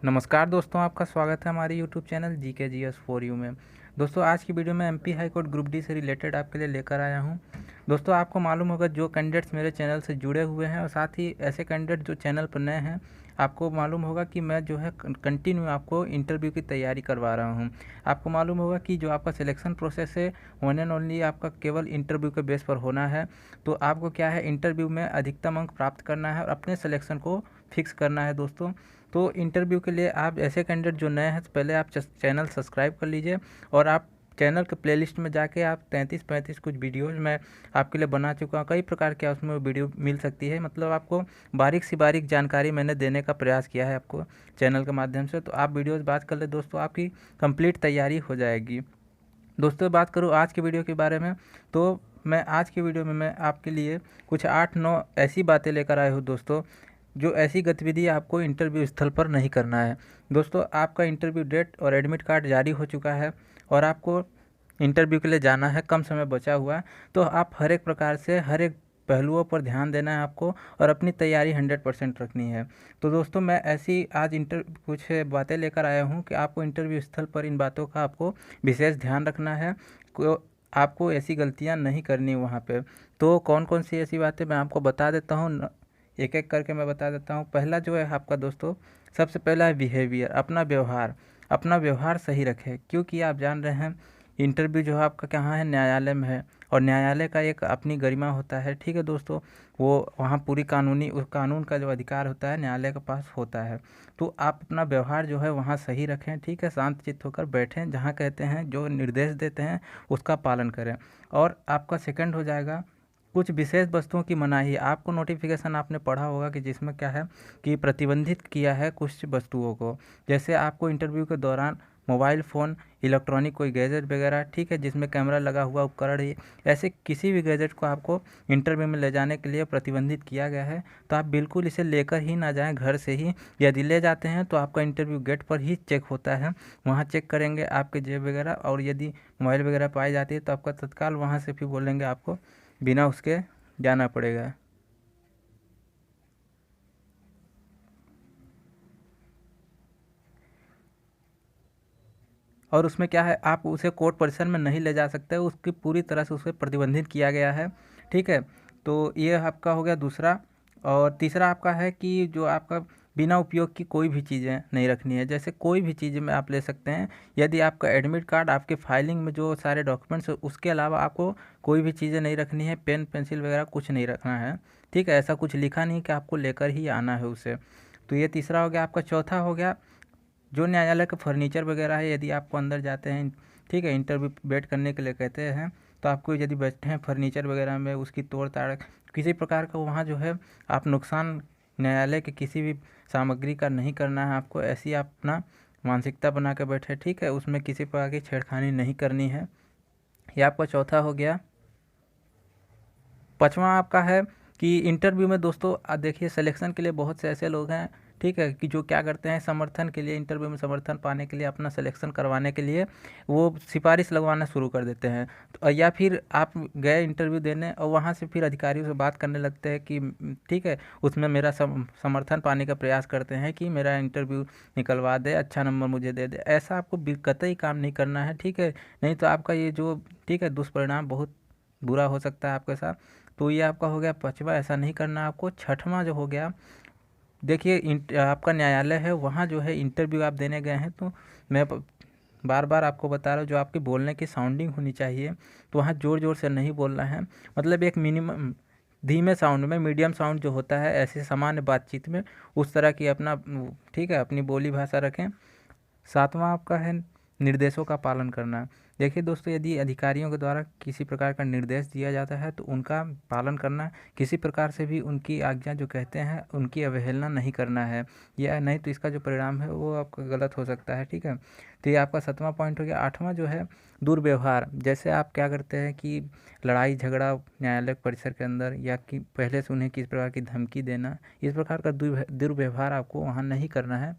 नमस्कार दोस्तों, आपका स्वागत है हमारे YouTube channel GKGS for you में। दोस्तों, आज की वीडियो में MP high court group D से रिलेटेड आपके लिए लेकर आया हूं। दोस्तों, आपको मालूम होगा जो कैंडिडेट्स मेरे चैनल से जुड़े हुए हैं और साथ ही ऐसे कैंडिडेट जो चैनल पर नए हैं, आपको मालूम होगा कि मैं जो है कंटिन्यू आपको इंटरव्यू की तैयारी करवा रहा हूं। आपको मालूम होगा कि जो आपका सिलेक्शन प्रोसेस है वन एंड ओनली आपका केवल इंटरव्यू के बेस पर होना है। तो आपको क्या है, इंटरव्यू में अधिकतम अंक प्राप्त करना है और अपने सिलेक्शन को फिक्स करना है दोस्तों। तो इंटरव्यू के लिए आप ऐसे कैंडिडेट जो नए हैं, तो पहले आप चैनल सब्सक्राइब कर लीजिए और आप चैनल के प्लेलिस्ट में जाके आप 33-35 कुछ वीडियोज़ मैं आपके लिए बना चुका हूँ। कई प्रकार के उसमें वीडियो मिल सकती है, मतलब आपको बारीक से बारीक जानकारी मैंने देने का प्रयास किया है आपको चैनल के माध्यम से। तो आप वीडियोज़ बात कर ले दोस्तों, आपकी कंप्लीट तैयारी हो जाएगी। दोस्तों, बात करूँ आज की वीडियो के बारे में, तो मैं आज की वीडियो में मैं आपके लिए कुछ 8-9 ऐसी बातें लेकर आया हूँ दोस्तों, जो ऐसी गतिविधि आपको इंटरव्यू स्थल पर नहीं करना है। दोस्तों, आपका इंटरव्यू डेट और एडमिट कार्ड जारी हो चुका है और आपको इंटरव्यू के लिए जाना है, कम समय बचा हुआ है। तो आप हर एक प्रकार से हर एक पहलुओं पर ध्यान देना है आपको और अपनी तैयारी 100% रखनी है। तो दोस्तों, मैं ऐसी आज कुछ बातें लेकर आया हूँ कि आपको इंटरव्यू स्थल पर इन बातों का आपको विशेष ध्यान रखना है। आपको ऐसी गलतियाँ नहीं करनी वहाँ पे। तो कौन कौन सी ऐसी बातें मैं आपको बता देता हूँ, एक एक करके मैं बता देता हूँ। पहला जो है आपका दोस्तों, सबसे पहला है बिहेवियर, अपना व्यवहार। अपना व्यवहार सही रखें, क्योंकि आप जान रहे हैं इंटरव्यू जो है आपका कहाँ है, न्यायालय में है और न्यायालय का एक अपनी गरिमा होता है। ठीक है दोस्तों, वो वहाँ पूरी उस कानून का जो अधिकार होता है न्यायालय के पास होता है। तो आप अपना व्यवहार जो है वहाँ सही रखें, ठीक है, शांत चित्त होकर बैठें, जहाँ कहते हैं जो निर्देश देते हैं उसका पालन करें। और आपका सेकंड हो जाएगा कुछ विशेष वस्तुओं की मनाही। आपको नोटिफिकेशन आपने पढ़ा होगा कि जिसमें क्या है कि प्रतिबंधित किया है कुछ वस्तुओं को, जैसे आपको इंटरव्यू के दौरान मोबाइल फ़ोन, इलेक्ट्रॉनिक कोई गैजेट वगैरह, ठीक है, जिसमें कैमरा लगा हुआ उपकरण, ये ऐसे किसी भी गैजेट को आपको इंटरव्यू में ले जाने के लिए प्रतिबंधित किया गया है। तो आप बिल्कुल इसे लेकर ही ना जाएं घर से ही। यदि ले जाते हैं तो आपका इंटरव्यू गेट पर ही चेक होता है, वहाँ चेक करेंगे आपके जेब वगैरह, और यदि मोबाइल वगैरह पाई जाती है तो आपका तत्काल वहाँ से फिर बोलेंगे आपको बिना उसके जाना पड़ेगा। और उसमें क्या है, आप उसे कोर्ट परिसर में नहीं ले जा सकते, उसकी पूरी तरह से उसे प्रतिबंधित किया गया है। ठीक है, तो ये आपका हो गया दूसरा। और तीसरा आपका है कि जो आपका बिना उपयोग की कोई भी चीज़ें नहीं रखनी है, जैसे कोई भी चीज़ में आप ले सकते हैं। यदि आपका एडमिट कार्ड, आपके फाइलिंग में जो सारे डॉक्यूमेंट्स है, उसके अलावा आपको कोई भी चीज़ें नहीं रखनी है, पेन पेंसिल वगैरह कुछ नहीं रखना है। ठीक है, ऐसा कुछ लिखा नहीं कि आपको लेकर ही आना है उसे। तो ये तीसरा हो गया आपका। चौथा हो गया जो न्यायालय का फर्नीचर वगैरह है, यदि आपको अंदर जाते हैं, ठीक है, इंटरव्यू वेट करने के लिए कहते हैं, तो आपको यदि बैठे हैं फर्नीचर वगैरह में, उसकी तोड़ ताड़ किसी प्रकार का वहाँ जो है आप नुकसान न्यायालय के किसी भी सामग्री का नहीं करना है आपको। ऐसी आप अपना मानसिकता बना के बैठे, ठीक है, उसमें किसी प्रकार की छेड़खानी नहीं करनी है। ये आपका चौथा हो गया। पाँचवा आपका है कि इंटरव्यू में दोस्तों देखिए, सिलेक्शन के लिए बहुत से ऐसे लोग हैं, ठीक है, कि जो क्या करते हैं, समर्थन के लिए, इंटरव्यू में समर्थन पाने के लिए, अपना सिलेक्शन करवाने के लिए वो सिफारिश लगवाना शुरू कर देते हैं। तो या फिर आप गए इंटरव्यू देने और वहाँ से फिर अधिकारियों से बात करने लगते हैं कि ठीक है, उसमें मेरा समर्थन पाने का प्रयास करते हैं कि मेरा इंटरव्यू निकलवा दे, अच्छा नंबर मुझे दे दे। ऐसा आपको कतई काम नहीं करना है, ठीक है, नहीं तो आपका ये जो, ठीक है, दुष्परिणाम बहुत बुरा हो सकता है आपके साथ। तो ये आपका हो गया पाँचवा, ऐसा नहीं करना आपको। छठवां जो हो गया, देखिए आपका न्यायालय है, वहाँ जो है इंटरव्यू आप देने गए हैं, तो मैं बार बार आपको बता रहा हूँ, जो आपकी बोलने की साउंडिंग होनी चाहिए, तो वहाँ ज़ोर ज़ोर से नहीं बोलना है। मतलब एक मिनिमम धीमे साउंड में, मीडियम साउंड जो होता है ऐसे सामान्य बातचीत में, उस तरह की अपना, ठीक है, अपनी बोली भाषा रखें। सातवां आपका है निर्देशों का पालन करना। देखिए दोस्तों, यदि अधिकारियों के द्वारा किसी प्रकार का निर्देश दिया जाता है तो उनका पालन करना, किसी प्रकार से भी उनकी आज्ञा जो कहते हैं उनकी अवहेलना नहीं करना है, या नहीं तो इसका जो परिणाम है वो आपका गलत हो सकता है। ठीक है, तो ये आपका 7वां पॉइंट हो गया। 8वां जो है दुर्व्यवहार, जैसे आप क्या करते हैं कि लड़ाई झगड़ा न्यायालय परिसर के अंदर, या कि पहले से उन्हें किस प्रकार की धमकी देना, इस प्रकार का दुर्व्यवहार आपको वहाँ नहीं करना है,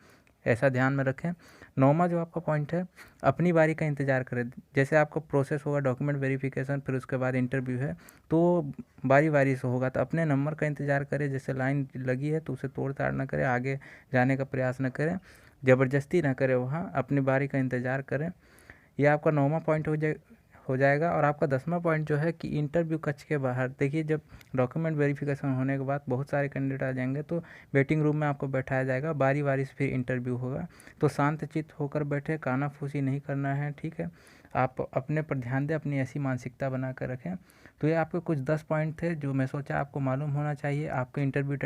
ऐसा ध्यान में रखें। 9वां जो आपका पॉइंट है, अपनी बारी का इंतज़ार करें। जैसे आपका प्रोसेस होगा डॉक्यूमेंट वेरिफिकेशन, फिर उसके बाद इंटरव्यू है, तो बारी बारी से होगा, तो अपने नंबर का इंतज़ार करें। जैसे लाइन लगी है तो उसे तोड़ ताड़ ना करें, आगे जाने का प्रयास न करें। ज़बरदस्ती ना करें, वहाँ अपनी बारी का इंतज़ार करें। ये आपका 9वां पॉइंट हो जाएगा। और आपका 10वां पॉइंट जो है कि इंटरव्यू कक्ष के बाहर देखिए, जब डॉक्यूमेंट वेरिफिकेशन होने के बाद बहुत सारे कैंडिडेट आ जाएंगे तो वेटिंग रूम में आपको बैठाया जाएगा, बारी बारी से फिर इंटरव्यू होगा। तो शांतचित्त होकर बैठे, कानाफूसी नहीं करना है, ठीक है। आप अपने पर ध्यान दें, अपनी ऐसी मानसिकता बना कर रखें। तो ये आपके कुछ 10 पॉइंट थे जो मैं सोचा आपको मालूम होना चाहिए। आपके इंटरव्यू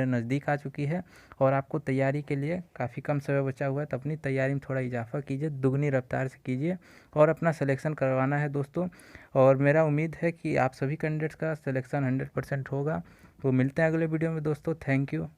नज़दीक आ चुकी है और आपको तैयारी के लिए काफ़ी कम समय बचा हुआ है, तो अपनी तैयारी में थोड़ा इजाफा कीजिए, दुगनी रफ्तार से कीजिए और अपना सिलेक्शन करवाना है दोस्तों। और मेरा उम्मीद है कि आप सभी कैंडिडेट्स का सिलेक्शन 100% होगा। तो मिलते हैं अगले वीडियो में दोस्तों। Thank you.